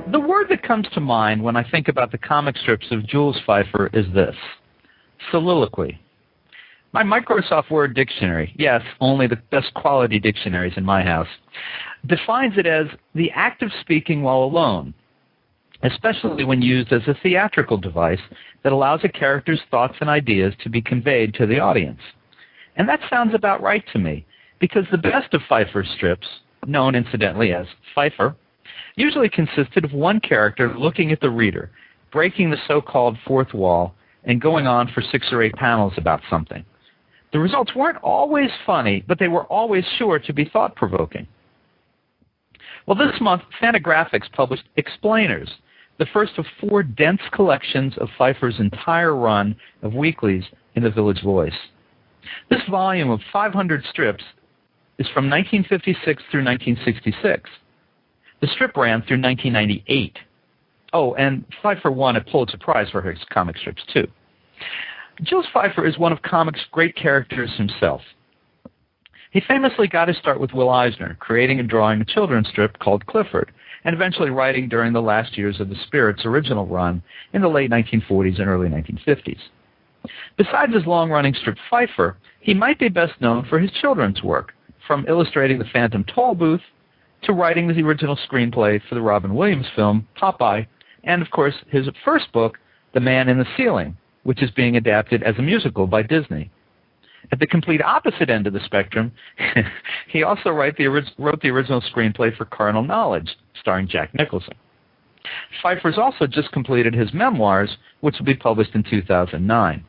The word that comes to mind when I think about the comic strips of Jules Feiffer is this: soliloquy. My Microsoft Word dictionary, yes, only the best quality dictionaries in my house, defines it as the act of speaking while alone, especially when used as a theatrical device that allows a character's thoughts and ideas to be conveyed to the audience. And that sounds about right to me, because the best of Feiffer's strips, known incidentally as Feiffer, usually consisted of one character looking at the reader, breaking the so-called fourth wall, and going on for 6 or 8 panels about something. The results weren't always funny, but they were always sure to be thought-provoking. Well, this month, Fantagraphics published Explainers, the first of 4 dense collections of Feiffer's entire run of weeklies in the Village Voice. This volume of 500 strips is from 1956 through 1966. The strip ran through 1998. Oh, and Feiffer won a Pulitzer Prize for his comic strips, too. Jules Feiffer is one of comics' great characters himself. He famously got his start with Will Eisner, creating and drawing a children's strip called Clifford, and eventually writing during the last years of the Spirit's original run in the late 1940s and early 1950s. Besides his long-running strip Feiffer, he might be best known for his children's work, from illustrating the Phantom Toll Booth to writing the original screenplay for the Robin Williams film Popeye, and of course his first book, The Man in the Ceiling, which is being adapted as a musical by Disney. At the complete opposite end of the spectrum, he also wrote the original screenplay for Carnal Knowledge, starring Jack Nicholson. Feiffer's also just completed his Memoirs, which will be published in 2009.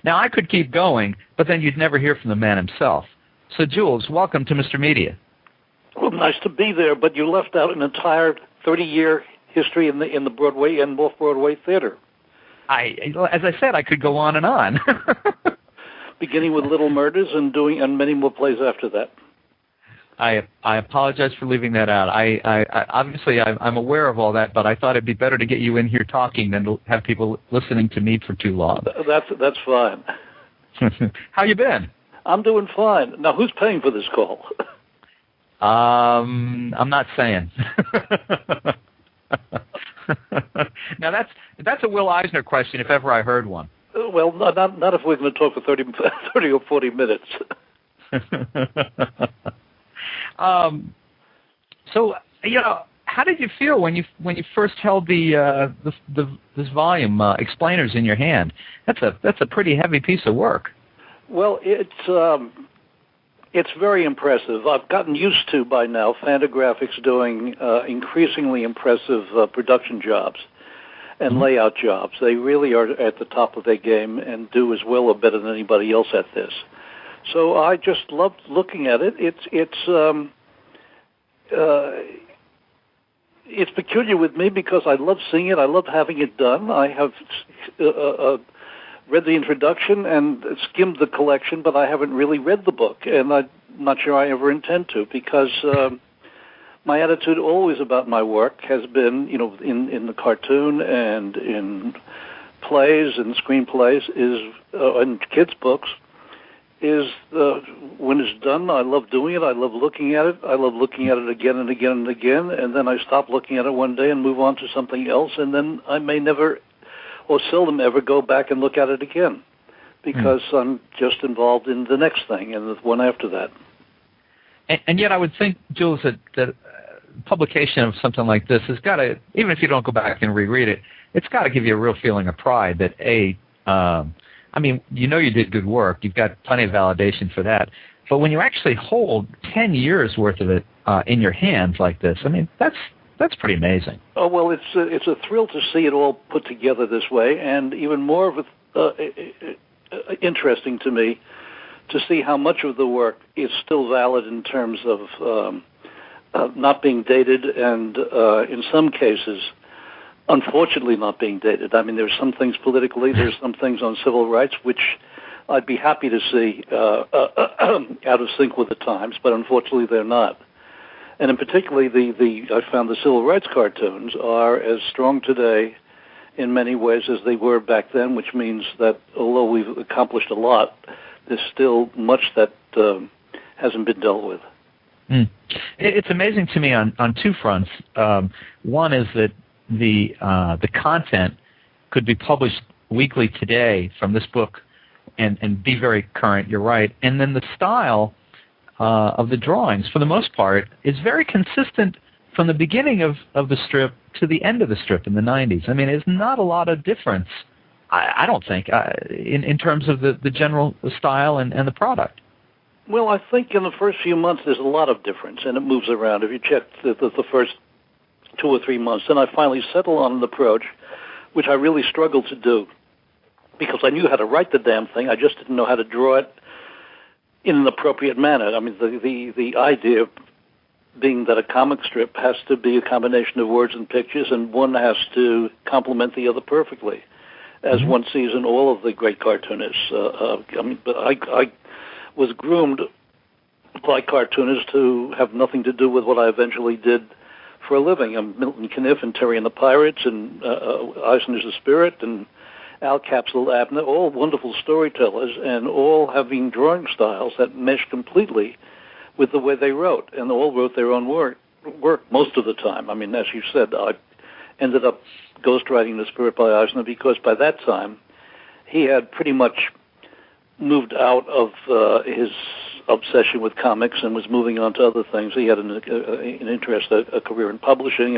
Now, I could keep going, but then you'd never hear from the man himself. So, Jules, welcome to Mr. Media. Well, nice to be there, but you left out an entire 30-year history in the Broadway and off-Broadway theater. As I said, I could go on and on. Beginning with Little Murders and many more plays after that. I apologize for leaving that out. Obviously I'm aware of all that, but I thought it'd be better to get you in here talking than to have people listening to me for too long. That's fine. How you been? I'm doing fine. Now, who's paying for this call? I'm not saying. Now that's a Will Eisner question, if ever I heard one. Well, not if we're going to talk for 30 or 40 minutes. So, how did you feel when you first held this volume, Explainers, in your hand? That's a pretty heavy piece of work. Well, it's very impressive. I've gotten used to by now Fantagraphics doing increasingly impressive production jobs and layout jobs. They really are at the top of their game and do as well or better than anybody else at this. So I just loved looking at it. It's peculiar with me because I love seeing it. I love having it done. I have read the introduction and skimmed the collection, but I haven't really read the book, and I'm not sure I ever intend to, because my attitude always about my work has been, in the cartoon and in plays and screenplays, and kids' books, is when it's done, I love doing it, I love looking at it, I love looking at it again and again and again, and then I stop looking at it one day and move on to something else, and then I may never or seldom ever go back and look at it again, because I'm just involved in the next thing and the one after that. And yet I would think, Jules, that publication of something like this has got to, even if you don't go back and reread it, it's got to give you a real feeling of pride that, you did good work. You've got plenty of validation for that. But when you actually hold 10 years worth of it in your hands like this, that's pretty amazing. Oh, well, it's a thrill to see it all put together this way, and even more of it interesting to me to see how much of the work is still valid in terms of not being dated and, in some cases, unfortunately not being dated. There's some things politically, there's some things on civil rights, which I'd be happy to see out of sync with the times, but unfortunately they're not. And in particularly, I found the civil rights cartoons are as strong today in many ways as they were back then, which means that although we've accomplished a lot, there's still much that hasn't been dealt with. Mm. It's amazing to me on two fronts. One is that the content could be published weekly today from this book and be very current, you're right. And then the style of the drawings, for the most part, is very consistent from the beginning of the strip to the end of the strip in the 90s. I mean, there's not a lot of difference, I don't think, in terms of the general style and the product. Well, I think in the first few months there's a lot of difference, and it moves around. If you check the first 2 or 3 months, then I finally settled on an approach, which I really struggled to do, because I knew how to write the damn thing. I just didn't know how to draw it in an appropriate manner. I mean, the idea being that a comic strip has to be a combination of words and pictures, and one has to complement the other perfectly, as one sees in all of the great cartoonists. But I was groomed by cartoonists who have nothing to do with what I eventually did for a living. Milton Caniff and Terry and the Pirates and Eisner's The Spirit and Al Capsule Abner, all wonderful storytellers and all having drawing styles that mesh completely with the way they wrote, and all wrote their own work most of the time. I mean, as you said, I ended up ghostwriting The Spirit by Eisner because by that time he had pretty much moved out of his obsession with comics and was moving on to other things. He had an interest, a career in publishing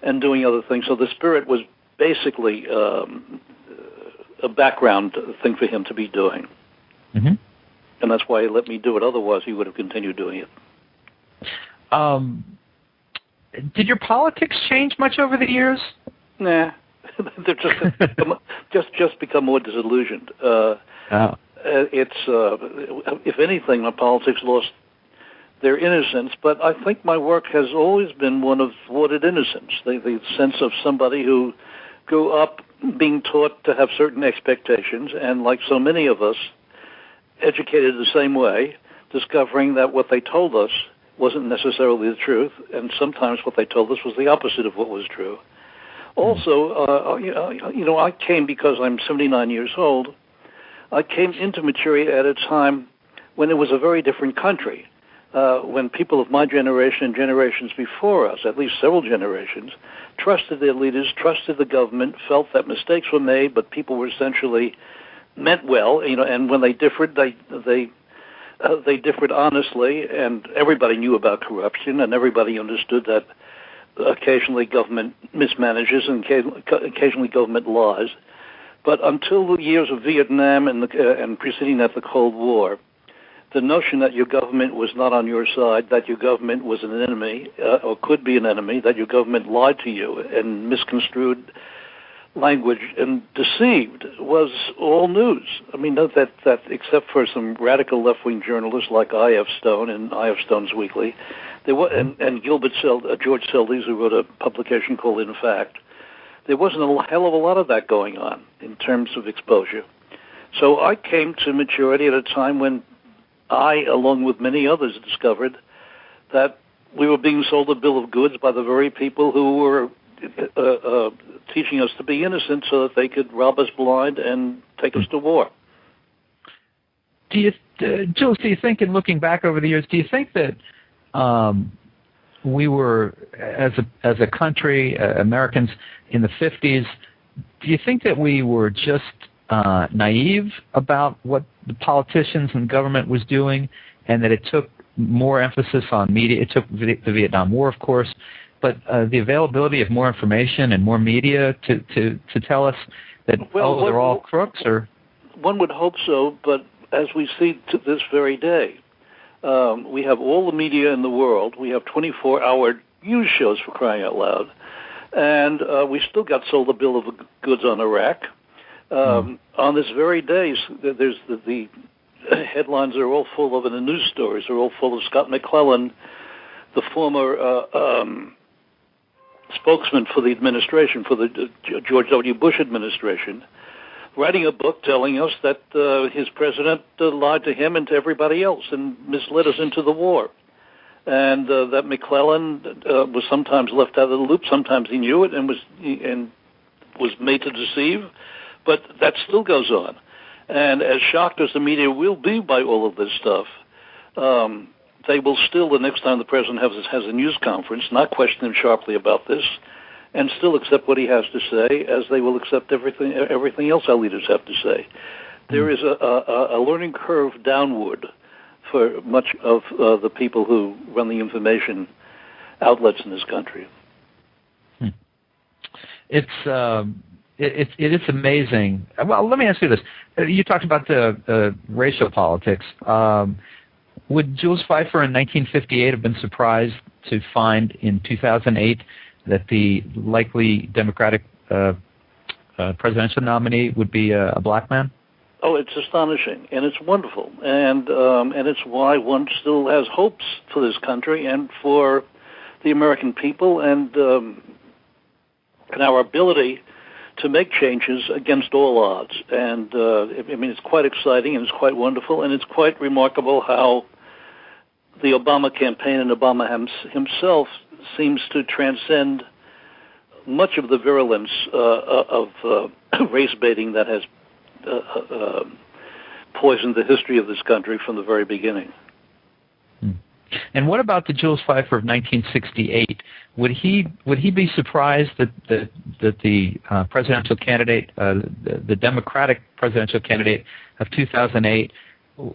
and doing other things. So The Spirit was basically a background thing for him to be doing. Mm-hmm. And that's why he let me do it. Otherwise, he would have continued doing it. Did your politics change much over the years? Nah. They're just become more disillusioned. It's if anything, my politics lost their innocence. But I think my work has always been one of thwarted innocence. The sense of somebody who grew up being taught to have certain expectations, and like so many of us, educated the same way, discovering that what they told us wasn't necessarily the truth, and sometimes what they told us was the opposite of what was true. Also, I came, because I'm 79 years old, I came into maturity at a time when it was a very different country, when people of my generation and generations before us, at least several generations, trusted their leaders, trusted the government, felt that mistakes were made, but people were essentially meant well, and when they differed, they differed honestly, and everybody knew about corruption, and everybody understood that occasionally government mismanages and occasionally government lies. But until the years of Vietnam and preceding that, the Cold War, the notion that your government was not on your side, that your government was an enemy, or could be an enemy, that your government lied to you and misconstrued language and deceived, was all news. I mean, that except for some radical left-wing journalists like I.F. Stone and I.F. Stone's Weekly, there was, and George Seldes, who wrote a publication called In Fact, there wasn't a hell of a lot of that going on in terms of exposure. So I came to maturity at a time when I, along with many others, discovered that we were being sold a bill of goods by the very people who were teaching us to be innocent so that they could rob us blind and take us to war. Jules, do you think, in looking back over the years, do you think that we were, as a country, Americans in the 50s, do you think that we were just naive about what the politicians and government was doing, and that it took more emphasis on media? It took the Vietnam War, of course, but the availability of more information and more media to tell us that, they're all crooks? Or one would hope so, but as we see to this very day, we have all the media in the world. We have 24-hour news shows, for crying out loud, and we still got sold a bill of goods on Iraq. On this very day, there's the headlines are all full of, and the news stories are all full of Scott McClellan, the former spokesman for the administration, for the George W. Bush administration, writing a book telling us that his president lied to him and to everybody else and misled us into the war. And that McClellan was sometimes left out of the loop, sometimes he knew it and was made to deceive, but that still goes on. And as shocked as the media will be by all of this stuff, they will still, the next time the president has a news conference, not question him sharply about this, and still accept what he has to say, as they will accept everything else our leaders have to say. There is a learning curve downward for much of the people who run the information outlets in this country. It is amazing. Well, let me ask you this. You talked about the racial politics. Would Jules Feiffer in 1958 have been surprised to find in 2008 that the likely Democratic presidential nominee would be a black man? Oh, it's astonishing, and it's wonderful, and it's why one still has hopes for this country and for the American people, and our ability to make changes against all odds. And I mean, it's quite exciting, and it's quite wonderful, and it's quite remarkable how the Obama campaign and Obama himself seems to transcend much of the virulence of race baiting that has poisoned the history of this country from the very beginning. And what about the Jules Feiffer of 1968? Would he be surprised that the presidential candidate, the Democratic presidential candidate of 2008,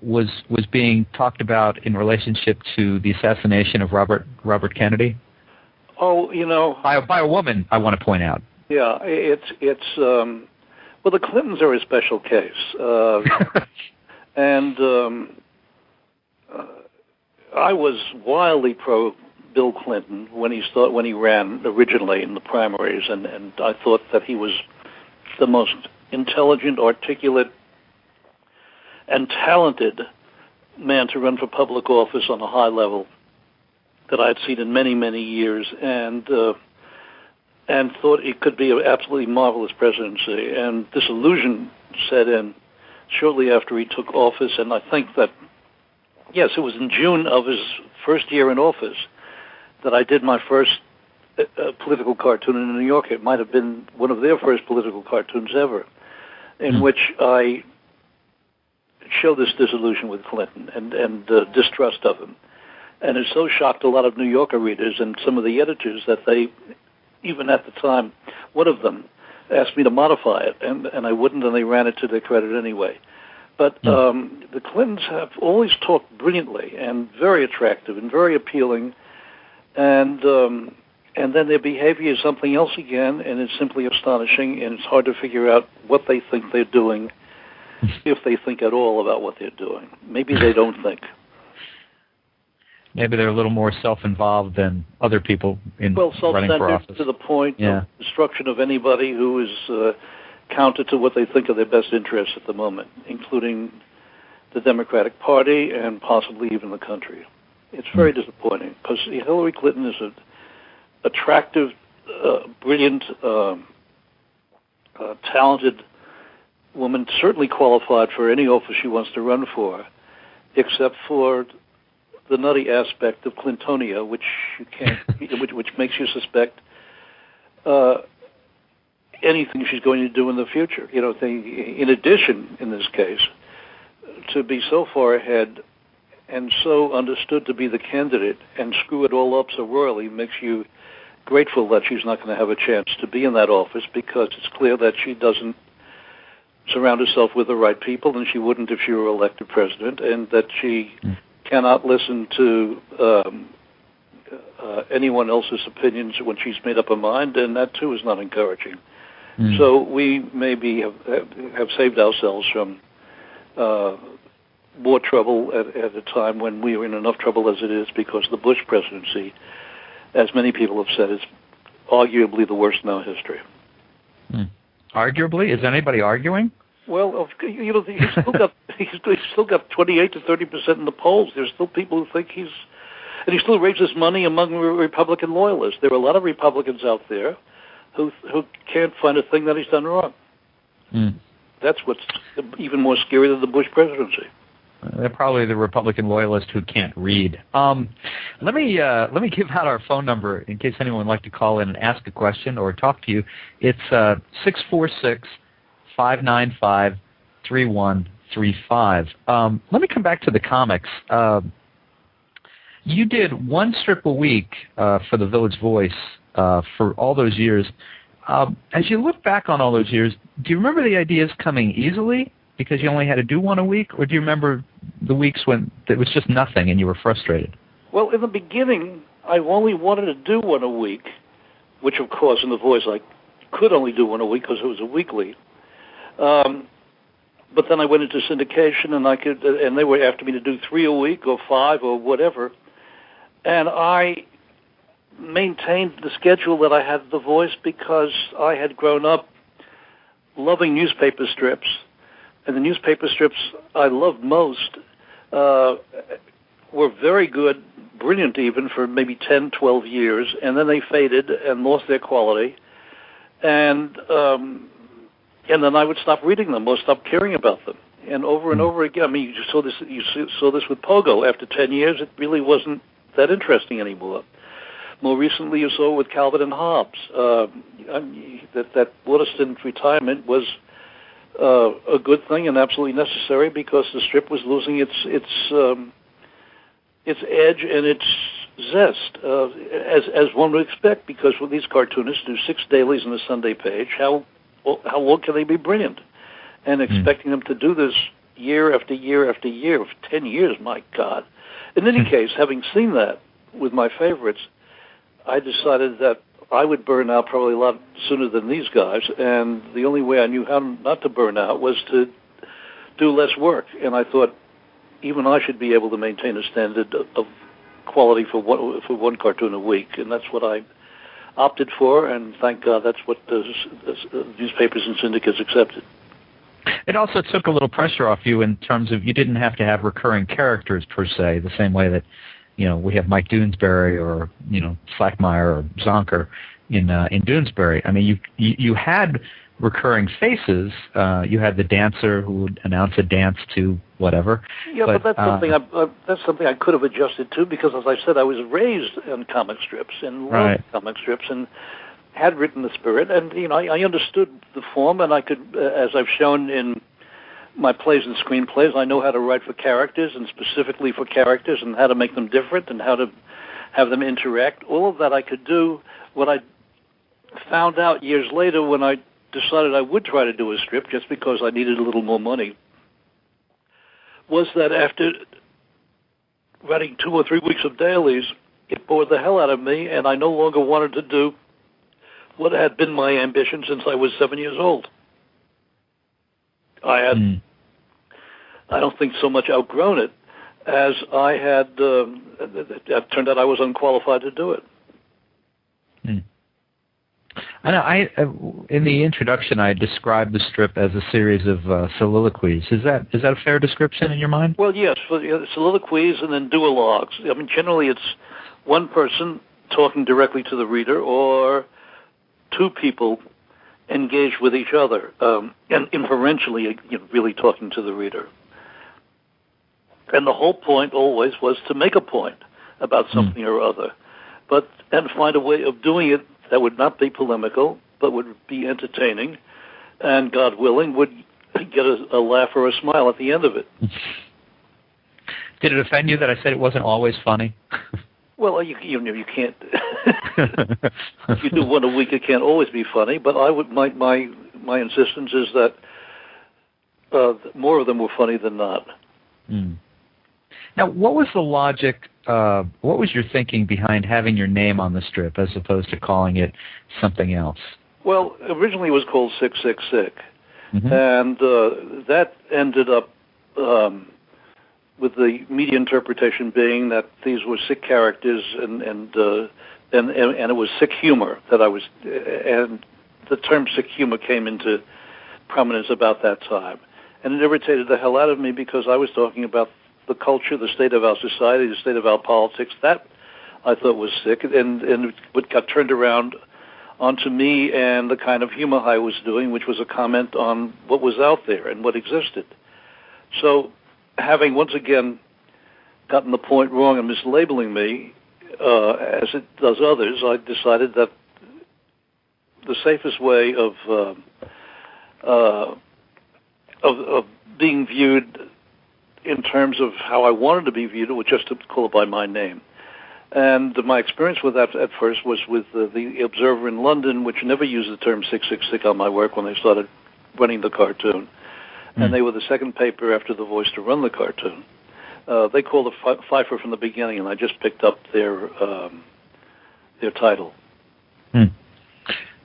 was being talked about in relationship to the assassination of Robert Kennedy? Oh, you know, by a woman, I want to point out. Yeah, it's well, the Clintons are a special case, and I was wildly pro Bill Clinton when he ran originally in the primaries, and I thought that he was the most intelligent, articulate, and talented man to run for public office on a high level that I'd seen in many, many years, and thought it could be an absolutely marvelous presidency. And disillusion set in shortly after he took office, and I think that, yes, it was in June of his first year in office that I did my first political cartoon in New York. It might have been one of their first political cartoons ever, in which I showed this disillusion with Clinton and distrust of him. And it so shocked a lot of New Yorker readers and some of the editors that they, even at the time, one of them asked me to modify it, and I wouldn't, and they ran it to their credit anyway. But the Clintons have always talked brilliantly and very attractive and very appealing, and then their behavior is something else again, and it's simply astonishing, and it's hard to figure out what they think they're doing, if they think at all about what they're doing. Maybe they don't think. Maybe they're a little more self-involved than other people in running for office. Well, self-centered to the point of destruction of anybody who is counter to what they think are their best interests at the moment, including the Democratic Party and possibly even the country. It's very disappointing, because Hillary Clinton is an attractive, brilliant, talented woman, certainly qualified for any office she wants to run for, except for the nutty aspect of Clintonia, which you can't, which makes you suspect anything she's going to do in the future. You know, in addition, in this case, to be so far ahead and so understood to be the candidate and screw it all up so royally makes you grateful that she's not going to have a chance to be in that office, because it's clear that she doesn't surround herself with the right people, and she wouldn't if she were elected president, and that she cannot listen to anyone else's opinions when she's made up her mind, and that too is not encouraging. So we maybe have saved ourselves from more trouble at a time when we were in enough trouble as it is, because the Bush presidency, as many people have said, is arguably the worst in our history. Arguably? Is anybody arguing? Well, you know, he's still got 28 to 30% in the polls. There's still people who think and he still raises money among Republican loyalists. There are a lot of Republicans out there who can't find a thing that he's done wrong. That's what's even more scary than the Bush presidency. They're probably the Republican loyalists who can't read. Let me give out our phone number in case anyone would like to call in and ask a question or talk to you. It's 646-595-3135. Let me come back to the comics. You did one strip a week for the Village Voice for all those years. As you look back on all those years, do you remember the ideas coming easily because you only had to do one a week, or do you remember the weeks when it was just nothing and you were frustrated? Well, in the beginning, I only wanted to do one a week, which, of course, in the Voice I could only do one a week because it was a weekly. But then I went into syndication, and they were after me to do 3 a week or 5 or whatever. And I maintained the schedule that I had at The Voice because I had grown up loving newspaper strips, and the newspaper strips I loved most were very good, brilliant even, for maybe 10, 12 years, and then they faded and lost their quality. And then I would stop reading them or stop caring about them. And over again, I mean, you saw this with Pogo. After 10 years, it really wasn't that interesting anymore. More recently, you saw it with Calvin and Hobbes. That Waterston retirement was a good thing and absolutely necessary because the strip was losing its edge and its zest, as one would expect, because when these cartoonists do 6 dailies and a Sunday page, how long can they be brilliant? And expecting them to do this year after year after year for 10 years, my God. In any case, having seen that with my favorites, I decided that I would burn out probably a lot sooner than these guys, and the only way I knew how not to burn out was to do less work. And I thought even I should be able to maintain a standard of quality for one cartoon a week, and that's what I opted for, and thank God that's what the newspapers and syndicates accepted. It also took a little pressure off you in terms of you didn't have to have recurring characters per se, the same way that, you know, we have Mike Doonesbury or, you know, Slackmeyer or Zonker in Doonesbury. I mean, you had recurring faces. You had the dancer who would announce a dance to whatever. Yeah, but that's something I could have adjusted to because, as I said, I was raised in comic strips and loved comic strips and had written the spirit, and you know, I understood the form, and I could, as I've shown in my plays and screenplays, I know how to write for characters and specifically for characters and how to make them different and how to have them interact. All of that I could do. What I found out years later when I decided I would try to do a strip just because I needed a little more money was that after writing 2 or 3 weeks of dailies, it bored the hell out of me, and I no longer wanted to do what had been my ambition since I was 7 years old. I don't think so much outgrown it as I had. It turned out I was unqualified to do it. I know. In the introduction, I described the strip as a series of soliloquies. Is that a fair description in your mind? Well, yes, soliloquies and then duologues. I mean, generally it's one person talking directly to the reader, or 2 people engaged with each other, and inferentially, really talking to the reader. And the whole point always was to make a point about something or other, and find a way of doing it that would not be polemical, but would be entertaining, and God willing, would get a laugh or a smile at the end of it. Did it offend you that I said it wasn't always funny? Well, you can't. If you do one a week, it can't always be funny. But I would my insistence is that more of them were funny than not. Now, what was the logic? What was your thinking behind having your name on the strip as opposed to calling it something else? Well, originally it was called Sick, Sick, Sick, and that ended up with the media interpretation being that these were sick characters and it was sick humor that I was, and the term sick humor came into prominence about that time, and it irritated the hell out of me because I was talking about the culture, the state of our society, the state of our politics. That I thought was sick, and it got turned around onto me and the kind of humor I was doing, which was a comment on what was out there and what existed. So, having once again gotten the point wrong and mislabeling me, as it does others, I decided that the safest way of being viewed in terms of how I wanted to be viewed was just to call it by my name. And my experience with that at first was with the Observer in London, which never used the term 666 on my work when they started running the cartoon. And they were the second paper after The Voice to run the cartoon. They called it Feiffer from the beginning, and I just picked up their title.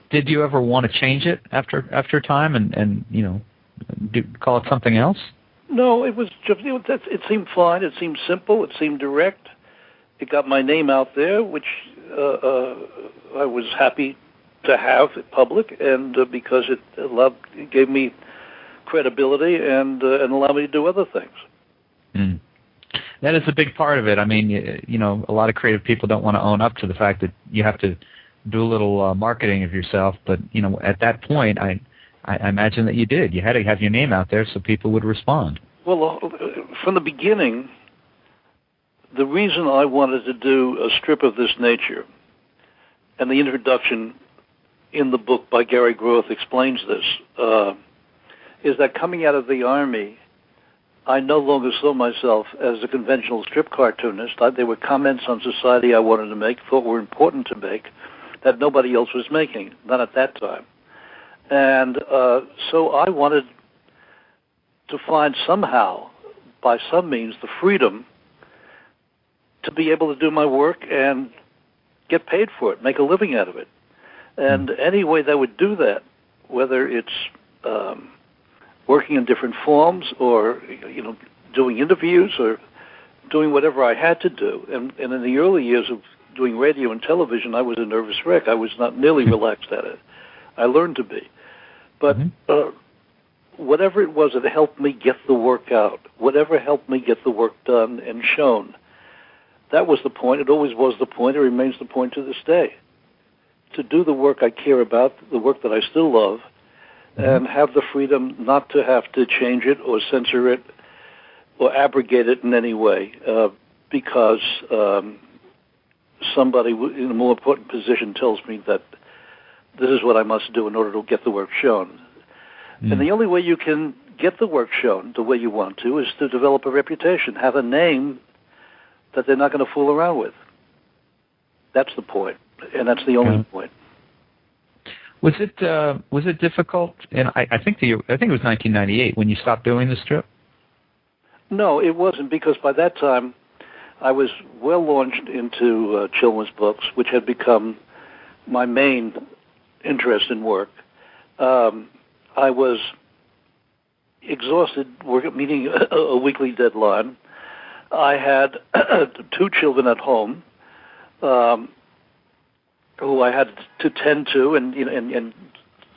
Did you ever want to change it after time and call it something else? No, it was just it seemed fine. It seemed simple. It seemed direct. It got my name out there, which I was happy to have public, and because it gave me credibility and allowed me to do other things. That is a big part of it. I mean, a lot of creative people don't want to own up to the fact that you have to do a little marketing of yourself. But at that point, I imagine that you did. You had to have your name out there so people would respond. Well, from the beginning, the reason I wanted to do a strip of this nature, and the introduction in the book by Gary Groth explains this, is that coming out of the Army, I no longer saw myself as a conventional strip cartoonist. There were comments on society I wanted to make, thought were important to make, that nobody else was making, not at that time. And so I wanted to find somehow, by some means, the freedom to be able to do my work and get paid for it, make a living out of it. And any way that would do that, whether it's working in different forms or doing interviews or doing whatever I had to do. And in the early years of doing radio and television, I was a nervous wreck. I was not nearly relaxed at it. I learned to be. But whatever it was that helped me get the work out, whatever helped me get the work done and shown, that was the point. It always was the point. It remains the point to this day. To do the work I care about, the work that I still love, and have the freedom not to have to change it or censor it or abrogate it in any way because somebody in a more important position tells me that this is what I must do in order to get the work shown. And the only way you can get the work shown the way you want to is to develop a reputation, have a name that they're not going to fool around with. That's the point, and that's the only point. Was it difficult? And I think it was 1998 when you stopped doing the strip. No, it wasn't, because by that time I was well launched into children's books, which had become my main interest in work. I was exhausted meeting a weekly deadline. I had 2 children at home who I had to tend to and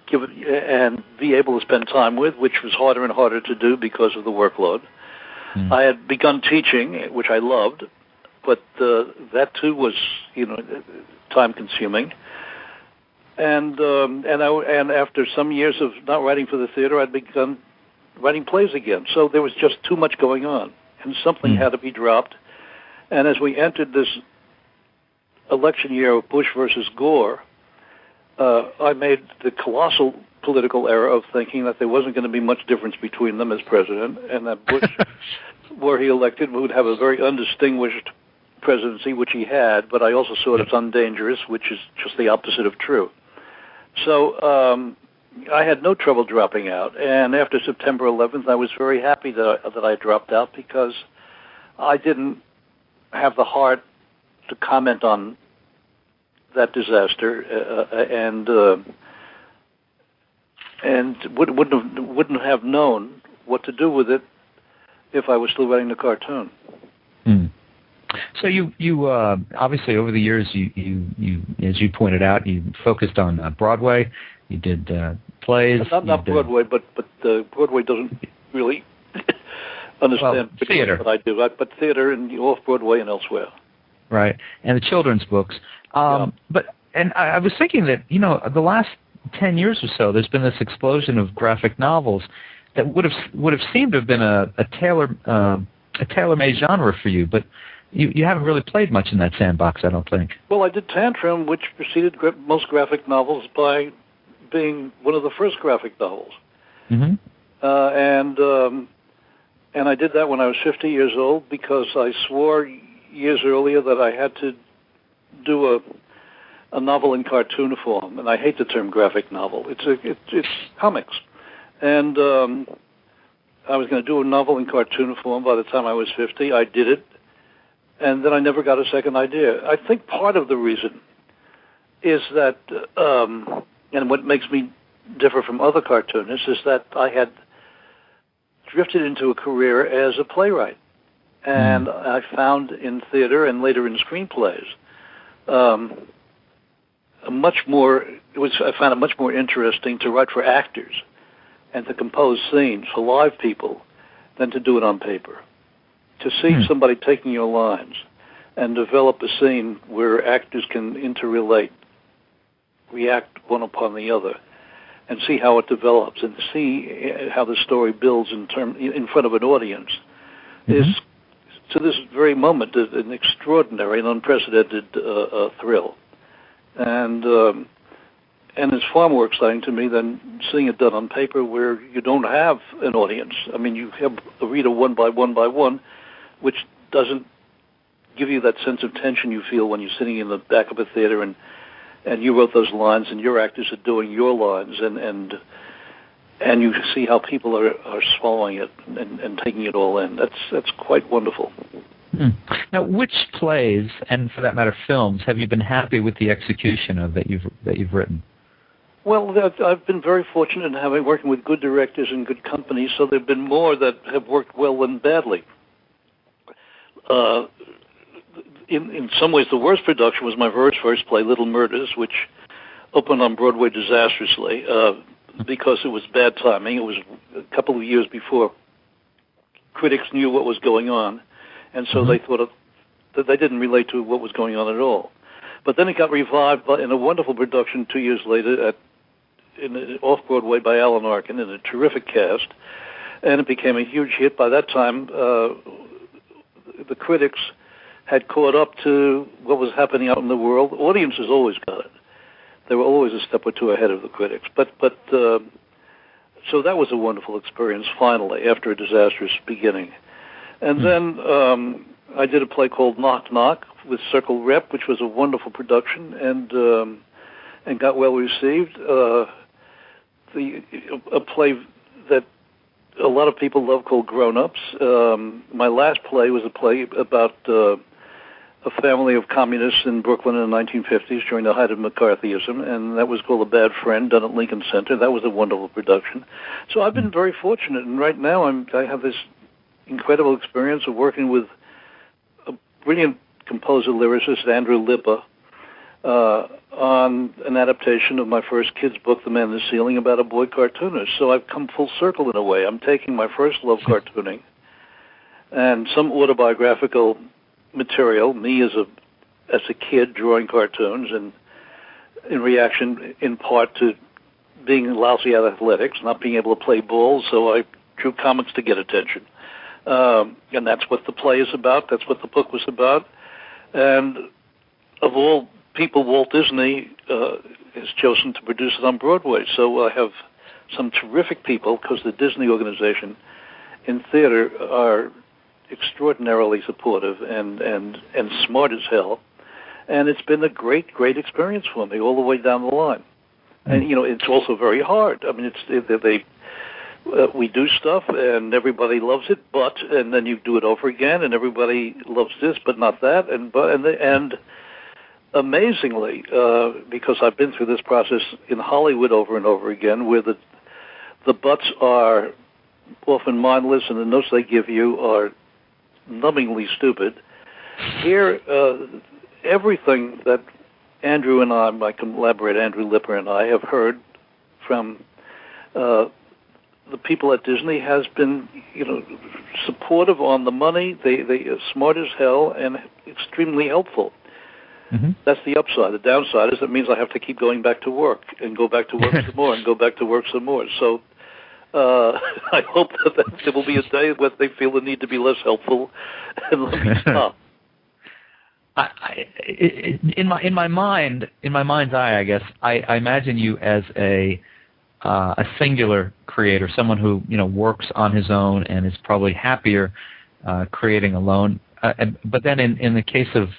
give and be able to spend time with, which was harder and harder to do because of the workload. I had begun teaching, which I loved, but that too was time consuming. And after some years of not writing for the theater, I'd begun writing plays again. So there was just too much going on, and something had to be dropped. And as we entered this election year of Bush versus Gore, I made the colossal political error of thinking that there wasn't going to be much difference between them as president, and that Bush, were he elected, would have a very undistinguished presidency, which he had, but I also saw it as undangerous, which is just the opposite of true. So I had no trouble dropping out, and after September 11th, I was very happy that I dropped out, because I didn't have the heart to comment on that disaster, and wouldn't have known what to do with it if I was still writing the cartoon. So you obviously over the years you as you pointed out, you focused on Broadway. You did plays. Not Broadway, but Broadway doesn't really understand theater. What I do, but theater and off Broadway and elsewhere. Right, and the children's books. But I was thinking that the last 10 years or so, there's been this explosion of graphic novels that would have seemed to have been a tailor-made genre for you, but you haven't really played much in that sandbox, I don't think. Well, I did Tantrum, which preceded most graphic novels by being one of the first graphic novels. And I did that when I was 50 years old, because I swore years earlier that I had to do a novel in cartoon form, and I hate the term graphic novel. It's comics, and I was going to do a novel in cartoon form by the time I was 50. I did it, and then I never got a second idea. I think part of the reason is that, and what makes me differ from other cartoonists, is that I had drifted into a career as a playwright. And I found in theater and later in screenplays I found it much more interesting to write for actors and to compose scenes for live people than to do it on paper. To see somebody taking your lines and develop a scene where actors can interrelate, react one upon the other, and see how it develops and see how the story builds in front of an audience is, to this very moment, an extraordinary and unprecedented thrill. And it's far more exciting to me than seeing it done on paper where you don't have an audience. I mean, you have a reader one by one, which doesn't give you that sense of tension you feel when you're sitting in the back of a theater and you wrote those lines and your actors are doing your lines and you see how people are swallowing it and taking it all in. That's quite wonderful. Now, which plays, and for that matter, films, have you been happy with the execution of that you've written? Well, I've been very fortunate in working with good directors and good companies, so there have been more that have worked well than badly. In some ways, the worst production was my very first play, Little Murders, which opened on Broadway disastrously because it was bad timing. It was a couple of years before critics knew what was going on, and so they thought that they didn't relate to what was going on at all. But then it got revived in a wonderful production 2 years later off-Broadway by Alan Arkin in a terrific cast, and it became a huge hit. By that time, the critics had caught up to what was happening out in the world. Audiences always got it. They were always a step or two ahead of the critics. So that was a wonderful experience, finally, after a disastrous beginning. And then I did a play called Knock Knock with Circle Rep, which was a wonderful production and got well received. A play that a lot of people love called Grown Ups. My last play was a play about a family of communists in Brooklyn in the 1950s during the height of McCarthyism, and that was called A Bad Friend, done at Lincoln Center. That was a wonderful production. So I've been very fortunate, and right now I have this incredible experience of working with a brilliant composer-lyricist, Andrew Lippa, on an adaptation of my first kid's book, The Man in the Ceiling, about a boy cartoonist. So I've come full circle in a way. I'm taking my first love cartooning and some autobiographical material, me as a kid drawing cartoons, and in reaction in part to being lousy at athletics, not being able to play ball, so I drew comics to get attention. And that's what the play is about. That's what the book was about. And of all people, Walt Disney has chosen to produce it on Broadway. So I have some terrific people, because the Disney organization in theater are extraordinarily supportive and smart as hell. And it's been a great experience for me all the way down the line. And, it's also very hard. I mean, we do stuff and everybody loves it, and then you do it over again and everybody loves this, but not that. And amazingly, because I've been through this process in Hollywood over and over again, where the buts are often mindless and the notes they give you are numbingly stupid. Here, everything that Andrew and I, my collaborator Andrew Lipper and I, have heard from the people at Disney has been, supportive on the money. They are smart as hell and extremely helpful. That's the upside. The downside is it means I have to keep going back to work and go back to work some more and go back to work some more. So I hope that there will be a day when they feel the need to be less helpful and let me stop. In my mind's eye, I guess I imagine you as a singular creator, someone who works on his own and is probably happier creating alone. But then in the case of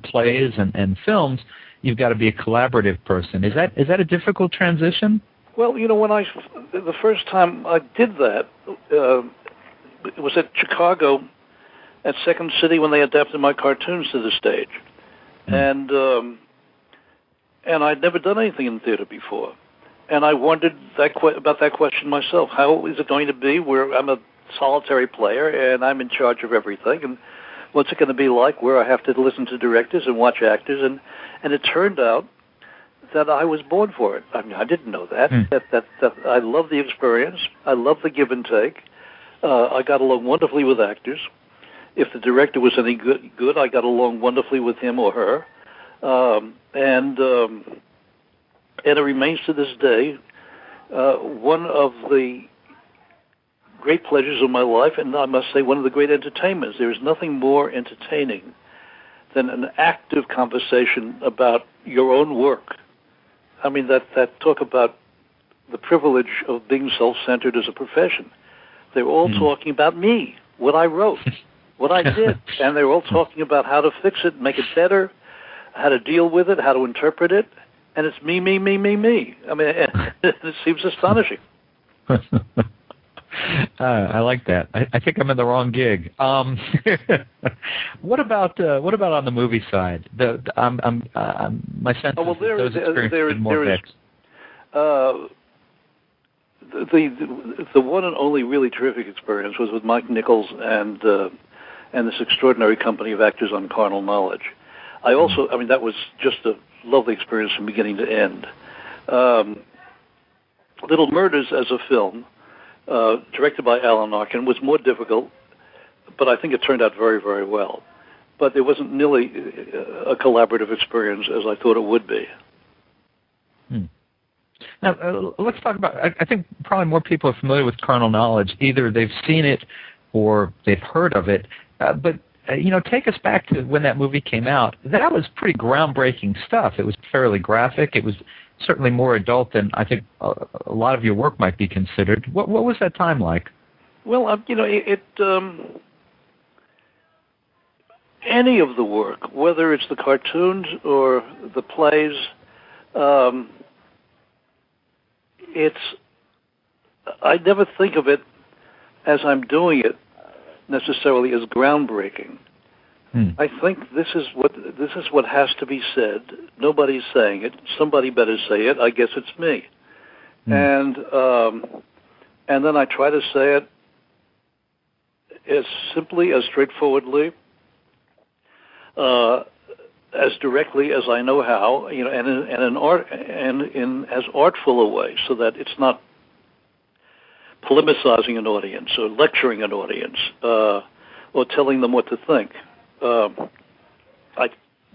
plays and films, you've got to be a collaborative person. Is that a difficult transition? Well, when the first time I did that, it was at Chicago, at Second City, when they adapted my cartoons to the stage, and I'd never done anything in theater before, and I wondered about that question myself. How is it going to be where I'm a solitary player and I'm in charge of everything, and what's it going to be like where I have to listen to directors and watch actors? And it turned out that I was born for it. I mean, I didn't know that. That I love the experience. I love the give and take. I got along wonderfully with actors. If the director was any good, I got along wonderfully with him or her. And it remains to this day one of the great pleasures of my life, and I must say one of the great entertainments. There is nothing more entertaining than an active conversation about your own work. I mean, that talk about the privilege of being self-centered as a profession. They're all talking about me, what I wrote, what I did, and they're all talking about how to fix it, make it better, how to deal with it, how to interpret it, and it's me, me, me, me, me. I mean, it seems astonishing. I like that. I think I'm in the wrong gig. What about on the movie side? My sense is that those experiences are more mixed. The one and only really terrific experience was with Mike Nichols and this extraordinary company of actors on Carnal Knowledge. I mean, that was just a lovely experience from beginning to end. Little Murders as a film, directed by Alan Arkin, was more difficult, but I think it turned out very, very well. But it wasn't nearly a collaborative experience as I thought it would be. Now, let's talk about, I think probably more people are familiar with Carnal Knowledge. Either they've seen it or they've heard of it. But take us back to when that movie came out. That was pretty groundbreaking stuff. It was fairly graphic. It was certainly more adult than I think a lot of your work might be considered. What was that time like? Well, any of the work, whether it's the cartoons or the plays, I never think of it as I'm doing it necessarily as groundbreaking. I think this is what has to be said. Nobody's saying it. Somebody better say it. I guess it's me. And then I try to say it as simply, as straightforwardly, as directly as I know how, and in as artful a way, so that it's not polemicizing an audience or lecturing an audience or telling them what to think. I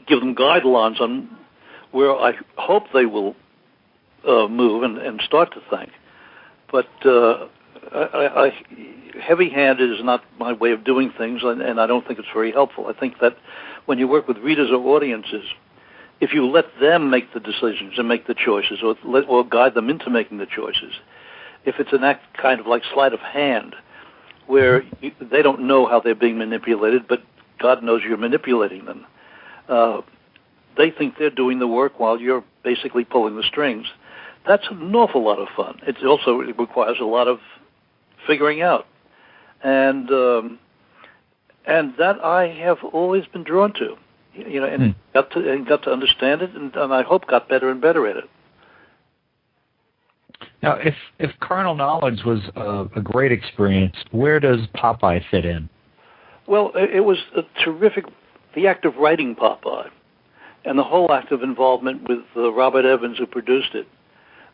give them guidelines on where I hope they will move and start to think. But heavy-handed is not my way of doing things, and I don't think it's very helpful. I think that when you work with readers or audiences, if you let them make the decisions and make the choices, or guide them into making the choices, if it's an act kind of like sleight of hand, where they don't know how they're being manipulated, but God knows you're manipulating them, they think they're doing the work while you're basically pulling the strings. That's an awful lot of fun. It also requires a lot of figuring out, and that I have always been drawn to, and got to understand it, and I hope got better and better at it. Now, if Carnal Knowledge was a great experience, where does Popeye fit in? Well, it was a terrific, the act of writing Popeye, and the whole act of involvement with Robert Evans, who produced it,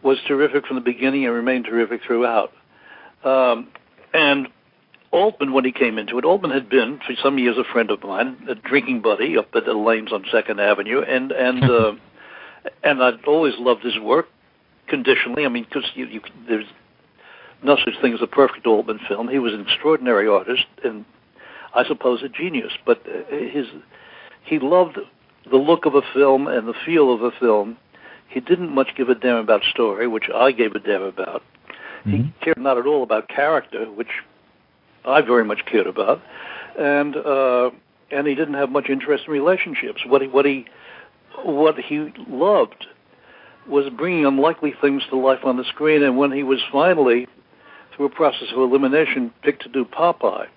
was terrific from the beginning and remained terrific throughout. And Altman, when he came into it, Altman had been, for some years, a friend of mine, a drinking buddy up at the Lanes on 2nd Avenue, and I'd always loved his work, conditionally. I mean, because there's no such thing as a perfect Altman film. He was an extraordinary artist, and I suppose a genius, but he loved the look of a film and the feel of a film. He didn't much give a damn about story, which I gave a damn about. He cared not at all about character, which I very much cared about, and and he didn't have much interest in relationships. What he loved was bringing unlikely things to life on the screen. And when he was finally, through a process of elimination, picked to do Popeye,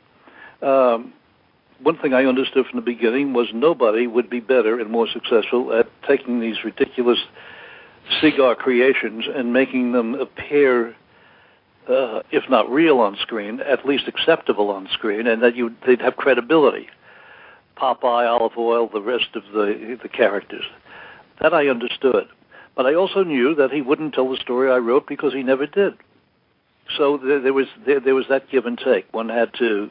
one thing I understood from the beginning was nobody would be better and more successful at taking these ridiculous cigar creations and making them appear, if not real on screen, at least acceptable on screen, and that they'd have credibility. Popeye, Olive Oil, the rest of the characters. That I understood. But I also knew that he wouldn't tell the story I wrote because he never did. So there was that give and take. One had to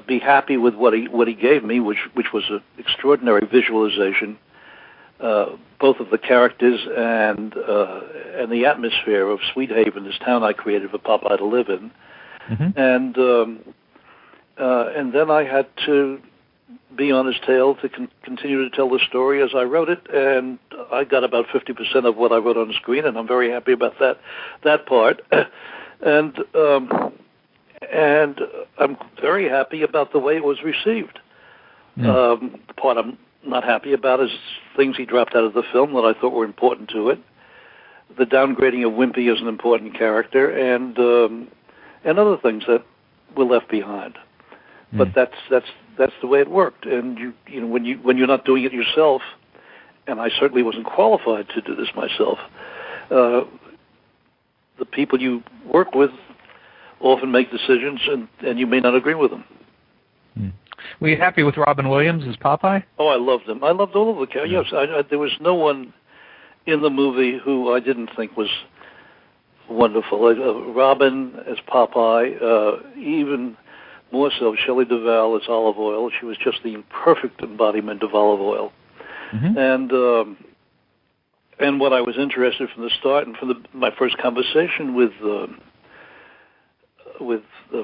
be happy with what he gave me, which was an extraordinary visualization, both of the characters and the atmosphere of Sweet Haven, this town I created for Popeye to live in. Mm-hmm. And then I had to be on his tail to continue to tell the story as I wrote it, and I got about 50% of what I wrote on the screen, and I'm very happy about that part. And I'm very happy about the way it was received. The part I'm not happy about is things he dropped out of the film that I thought were important to it. The downgrading of Wimpy as an important character, and other things that were left behind. But that's the way it worked. And you know when you're not doing it yourself, and I certainly wasn't qualified to do this myself, the people you work with often make decisions, and you may not agree with them. Were you happy with Robin Williams as Popeye? Oh, I loved him. I loved all of the characters. Yes, there was no one in the movie who I didn't think was wonderful. Robin as Popeye, even more so Shelley Duvall as Olive Oil. She was just the perfect embodiment of Olive Oil. Mm-hmm. And what I was interested from the start, and from my first conversation with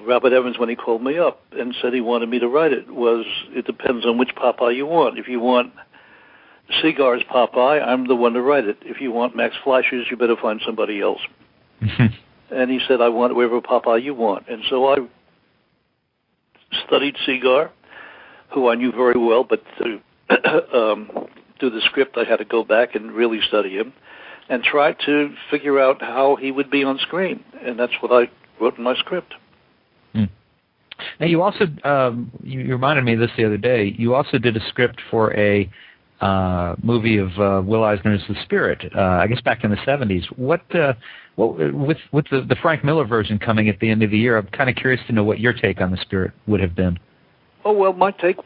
Robert Evans when he called me up and said he wanted me to write it, was it depends on which Popeye you want. If you want Seagar's Popeye, I'm the one to write it. If you want Max Fleischer's, you better find somebody else. And he said, I want whatever Popeye you want. And so I studied Seagar, who I knew very well, but to do the script, I had to go back and really study him and try to figure out how he would be on screen. And that's what I wrote in my script. Now, you also, you reminded me of this the other day, you also did a script for a movie of Will Eisner's The Spirit, I guess back in the 70s. What with the Frank Miller version coming at the end of the year, I'm kind of curious to know what your take on The Spirit would have been. Oh, well, my take,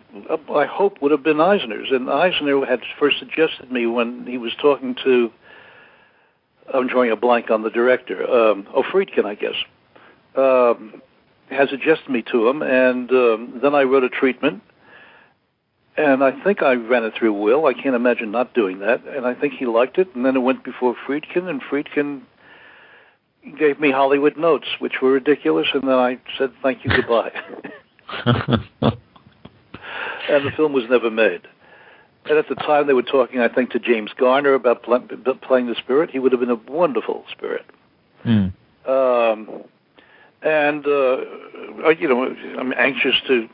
I hope, would have been Eisner's. And Eisner had first suggested me when he was talking to, I'm drawing a blank on the director, Friedkin, I guess, had suggested me to him. And then I wrote a treatment. And I think I ran it through Will. I can't imagine not doing that. And I think he liked it. And then it went before Friedkin, and Friedkin gave me Hollywood notes, which were ridiculous. And then I said, thank you, goodbye. And the film was never made. And at the time, they were talking, I think, to James Garner about playing the Spirit. He would have been a wonderful Spirit. I'm anxious to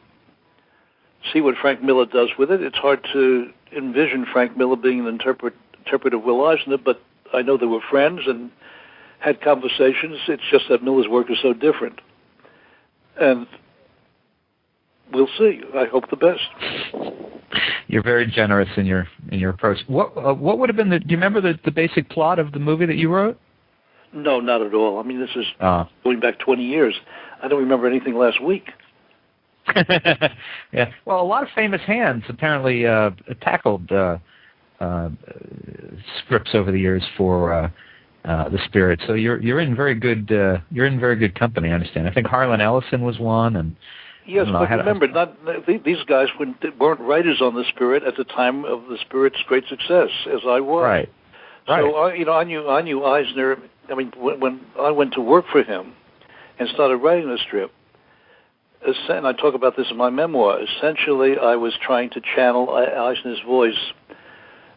see what Frank Miller does with it. It's hard to envision Frank Miller being an interpreter of Will Eisner, but I know they were friends and had conversations. It's just that Miller's work is so different. And we'll see. I hope the best. You're very generous in your approach. What would have been do you remember the basic plot of the movie that you wrote? No, not at all. I mean, this is going back 20 years. I don't remember anything last week. Yeah. Well, a lot of famous hands apparently tackled scripts over the years for The Spirit. So you're in very good company. I understand. I think Harlan Ellison was one, and yes, but remember, these guys weren't writers on The Spirit at the time of The Spirit's great success, as I was. Right. So I knew Eisner. I mean, when I went to work for him and started writing the strip, and I talk about this in my memoir, essentially I was trying to channel Eisner's voice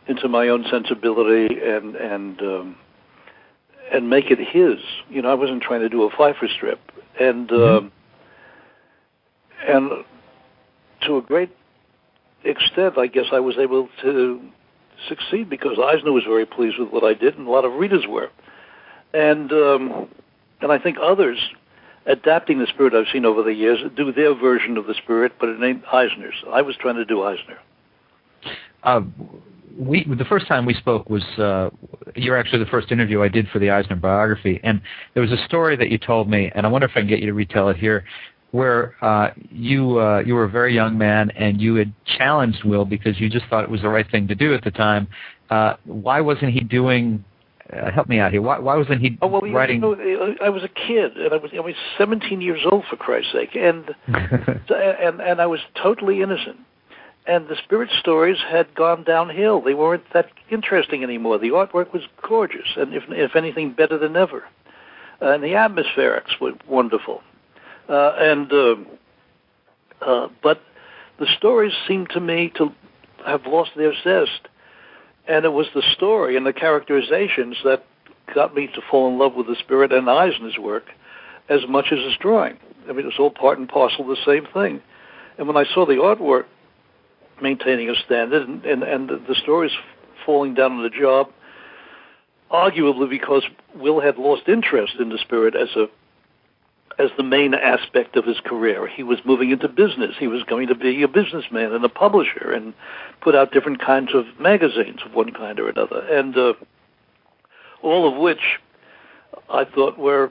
into my own sensibility and make it his. You know, I wasn't trying to do a Feiffer strip. And and to a great extent, I guess I was able to succeed because Eisner was very pleased with what I did, and a lot of readers were. And I think others, adapting the Spirit I've seen over the years, do their version of the Spirit, but it ain't Eisner's. I was trying to do Eisner. The first time we spoke was, you're actually the first interview I did for the Eisner biography, and there was a story that you told me, and I wonder if I can get you to retell it here, where you were a very young man and you had challenged Will because you just thought it was the right thing to do at the time. Why wasn't he doing? Help me out here. Why wasn't he writing? You know, I was a kid, and I was 17 years old, for Christ's sake, and and I was totally innocent. And the Spirit stories had gone downhill. They weren't that interesting anymore. The artwork was gorgeous, and if anything, better than ever. And the atmospherics were wonderful. But the stories seemed to me to have lost their zest. And it was the story and the characterizations that got me to fall in love with the Spirit and Eisner's work as much as his drawing. I mean, it was all part and parcel of the same thing. And when I saw the artwork maintaining a standard and the stories falling down on the job, arguably because Will had lost interest in the Spirit as the main aspect of his career. He was moving into business. He was going to be a businessman and a publisher and put out different kinds of magazines of one kind or another, and all of which I thought were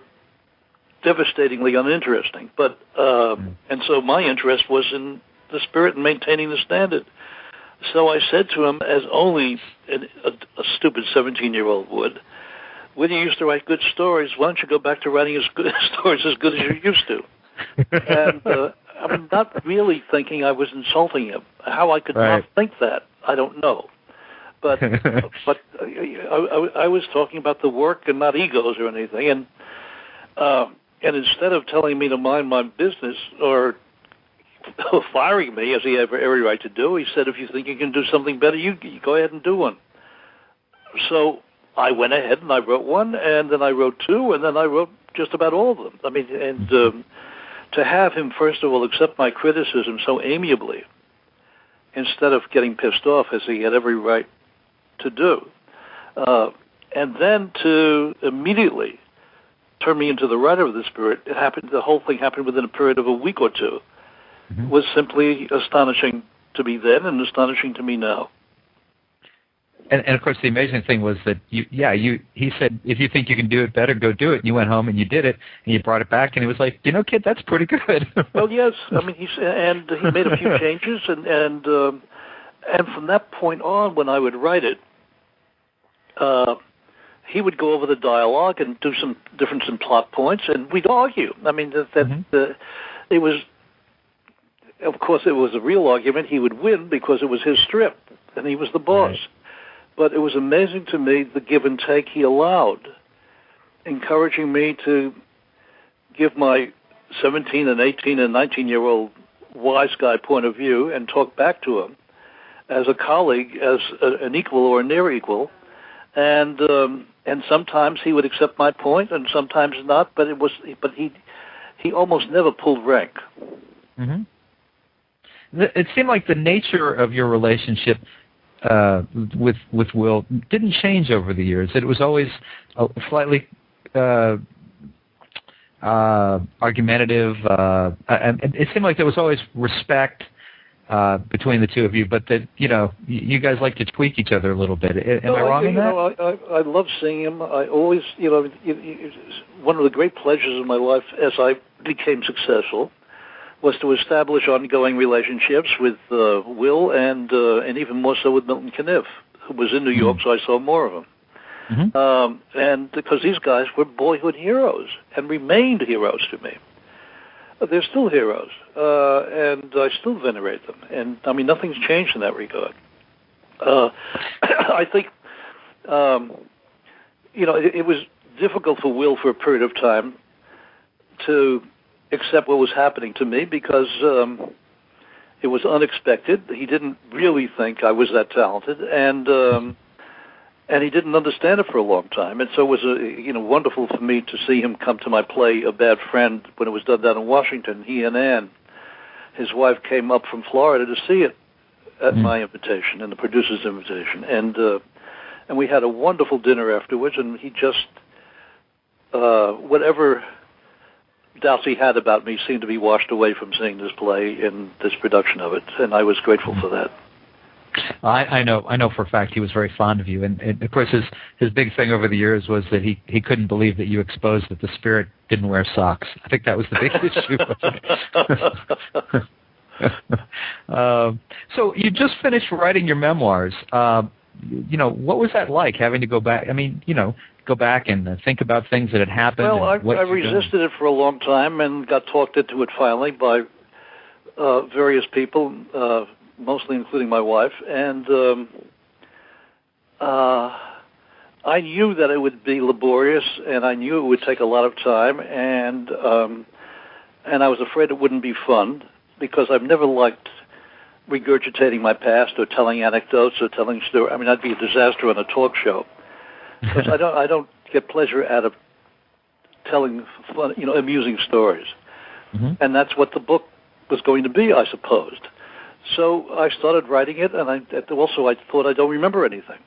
devastatingly uninteresting. But and so my interest was in the Spirit and maintaining the standard. So I said to him, as only a stupid 17-year-old would, when you used to write good stories, why don't you go back to writing stories as good as you used to? And I'm not really thinking I was insulting him. How I could not think that, I don't know. But I was talking about the work and not egos or anything. And instead of telling me to mind my business or firing me, as he had every right to do, he said, if you think you can do something better, you go ahead and do one. So I went ahead and I wrote one, and then I wrote two, and then I wrote just about all of them. I mean, and to have him, first of all, accept my criticism so amiably, instead of getting pissed off, as he had every right to do, and then to immediately turn me into the writer of the Spirit, the whole thing happened within a period of a week or two, was simply astonishing to me then and astonishing to me now. And of course, the amazing thing was that he said, if you think you can do it better, go do it. And you went home and you did it, and you brought it back, and he was like, kid, that's pretty good. Well, yes. I mean, he made a few changes, and from that point on, when I would write it, he would go over the dialogue and do some difference in plot points, and we'd argue. I mean, it was, of course, it was a real argument. He would win because it was his strip, and he was the boss. Right. But it was amazing to me the give and take he allowed, encouraging me to give my 17 and 18 and 19-year-old wise guy point of view and talk back to him as a colleague, as an equal or a near equal. And sometimes he would accept my point, and sometimes not. But he almost never pulled rank. Mm-hmm. It seemed like the nature of your relationship with Will didn't change over the years. It was always slightly argumentative, and it seemed like there was always respect between the two of you, but that you guys like to tweak each other a little bit. Am I wrong in that? I love seeing him. I always, one of the great pleasures of my life as I became successful was to establish ongoing relationships with Will and even more so with Milton Caniff, who was in New York, so I saw more of him. Mm-hmm. And because these guys were boyhood heroes and remained heroes to me. They're still heroes, and I still venerate them. And, I mean, nothing's changed in that regard. I think, it was difficult for Will for a period of time to accept what was happening to me because it was unexpected. He didn't really think I was that talented, and he didn't understand it for a long time. And so it was wonderful for me to see him come to my play, A Bad Friend, when it was done down in Washington. He and Ann, his wife, came up from Florida to see it, at my invitation and the producer's invitation, and we had a wonderful dinner afterwards. And he just whatever doubts he had about me seemed to be washed away from seeing this play and this production of it, and I was grateful for that. I know for a fact he was very fond of you, and of course his big thing over the years was that he couldn't believe that you exposed that the spirit didn't wear socks. I think that was the big issue. So you just finished writing your memoirs. What was that like, having to go back? I mean, go back and think about things that had happened. Well, I resisted it for a long time and got talked into it finally by various people, mostly including my wife, and I knew that it would be laborious, and I knew it would take a lot of time, and I was afraid it wouldn't be fun, because I've never liked regurgitating my past or telling anecdotes or telling stories. I mean, I'd be a disaster on a talk show, because I don't get pleasure out of telling fun, amusing stories, and that's what the book was going to be, I supposed. So I started writing it, and I thought I don't remember anything.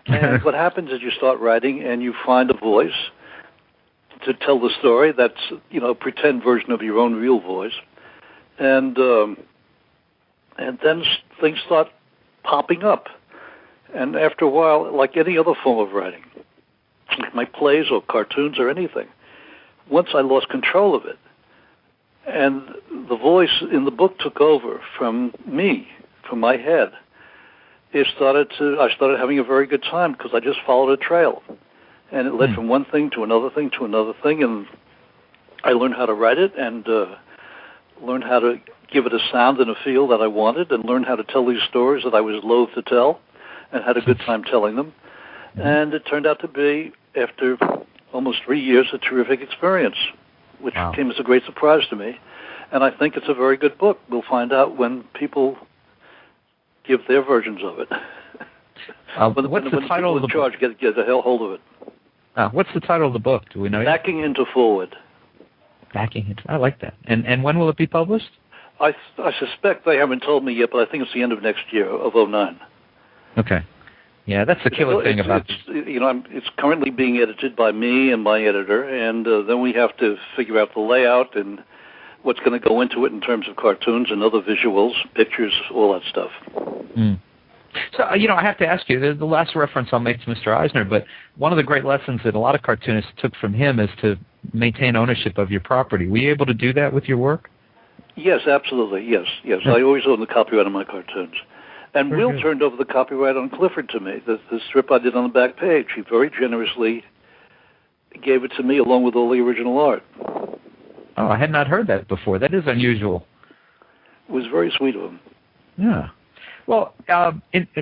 And what happens is you start writing, and you find a voice to tell the story that's, a pretend version of your own real voice. And then things start popping up. And after a while, like any other form of writing, like my plays or cartoons or anything, once I lost control of it, and the voice in the book took over from me, from my head, I started having a very good time, because I just followed a trail. And it led from one thing to another thing to another thing, and I learned how to write it, and learned how to give it a sound and a feel that I wanted, and learned how to tell these stories that I was loath to tell, and had a good time telling them. And it turned out to be, after almost 3 years, a terrific experience, which came as a great surprise to me. And I think it's a very good book. We'll find out when people give their versions of it. What's the title of the book? Get a hell hold of it. What's the title of the book? Do we know yet? Backing into Forward. Backing into. I like that. And when will it be published? I suspect they haven't told me yet, but I think it's the end of next year, of 2009. Okay. Yeah, that's the killer thing about it. It's currently being edited by me and my editor, and then we have to figure out the layout and what's going to go into it in terms of cartoons and other visuals, pictures, all that stuff. So, I have to ask you, the last reference I'll make to Mr. Eisner, but one of the great lessons that a lot of cartoonists took from him is to maintain ownership of your property. Were you able to do that with your work? Yes, absolutely, yes. I always own the copyright on my cartoons. And Will turned over the copyright on Clifford to me, the strip I did on the back page. He very generously gave it to me along with all the original art. Oh, I had not heard that before. That is unusual. It was very sweet of him. Yeah. Well,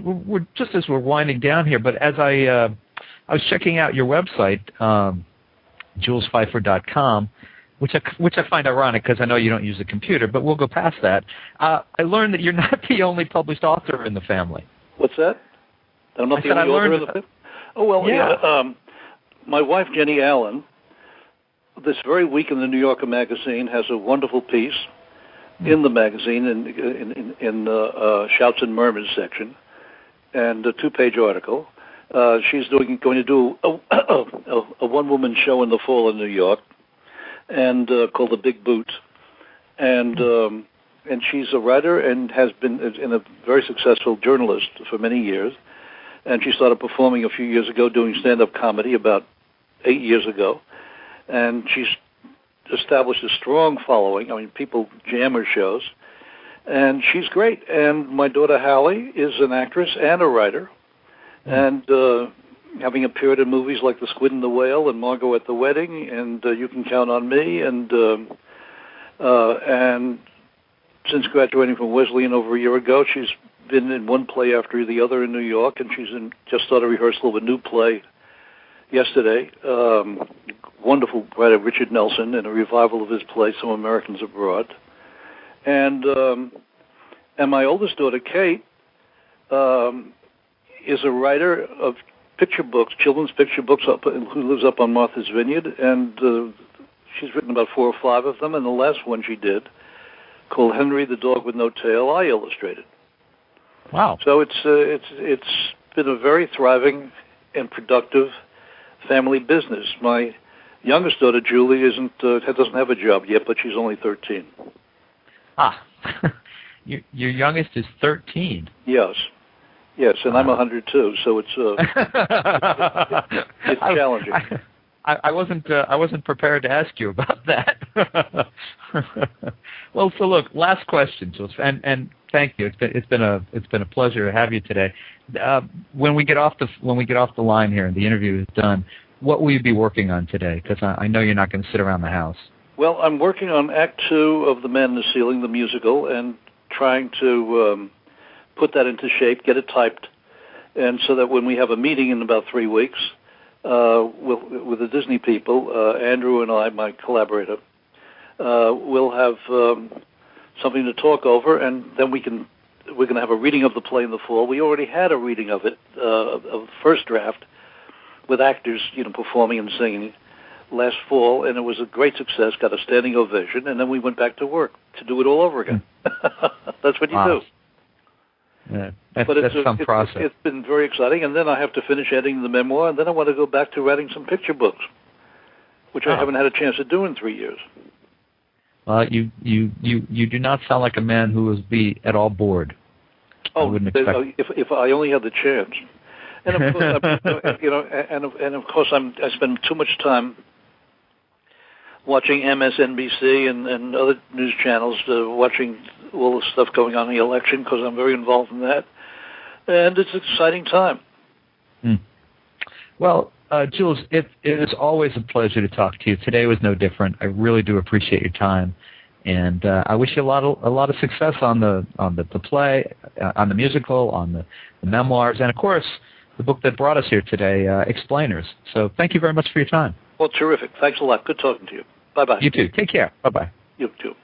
we're just as we're winding down here, but as I was checking out your website, JulesFeiffer.com, which I find ironic because I know you don't use a computer, but we'll go past that. I learned that you're not the only published author in the family. What's that? I'm not the only author in the family? Oh, well, yeah. My wife, Jenny Allen, this very week in the New Yorker magazine, has a wonderful piece in the magazine in Shouts and Murmurs section, and a 2-page article. She's going to do a one-woman show in the fall in New York, and called The Big Boot, and she's a writer and has been a very successful journalist for many years, and she started performing a few years ago, doing stand-up comedy about 8 years ago, and she's established a strong following. I mean, people jam her shows, and she's great. And my daughter Hallie is an actress and a writer, and having appeared in movies like The Squid and the Whale and Margot at the Wedding and You Can Count on Me, and since graduating from Wesleyan over a year ago, she's been in one play after the other in New York, and she's just started rehearsal of a new play yesterday. Wonderful writer Richard Nelson in a revival of his play Some Americans Abroad, and my oldest daughter Kate is a writer of picture books, children's picture books, who lives up on Martha's Vineyard, and she's written about 4 or 5 of them, and the last one she did, called Henry the Dog with No Tail, I illustrated. Wow. So it's been a very thriving and productive family business. My youngest daughter, Julie, doesn't have a job yet, but she's only 13. Ah, your youngest is 13. Yes, and I'm 102, so it's it's challenging. I wasn't prepared to ask you about that. Well, so look, last question, Jules, and thank you. It's been a pleasure to have you today. When we get off the line here and the interview is done, what will you be working on today? Because I know you're not going to sit around the house. Well, I'm working on Act 2 of The Man in the Ceiling, the musical, and trying to put that into shape, get it typed, and so that when we have a meeting in about 3 weeks with the Disney people, Andrew and I, my collaborator, we'll have something to talk over, and then we're going to have a reading of the play in the fall. We already had a reading of it, of the first draft, with actors, performing and singing last fall, and it was a great success, got a standing ovation, and then we went back to work to do it all over again. That's what you do. Yeah, that's some process. It's been very exciting, and then I have to finish editing the memoir, and then I want to go back to writing some picture books, which I haven't had a chance to do in 3 years. Well, you do not sound like a man who would be at all bored. Oh, I wouldn't expect. if I only had the chance. And of course, of course, I spend too much time watching MSNBC and other news channels, watching all the stuff going on in the election, because I'm very involved in that, and it's an exciting time. Well, Jules, it is always a pleasure to talk to you. Today was no different. I really do appreciate your time, and I wish you a lot of success on the play, on the musical, on the memoirs, and of course the book that brought us here today, Explainers. So thank you very much for your time. Well, terrific. Thanks a lot. Good talking to you. Bye-bye. You too. Take care. Bye-bye. You too.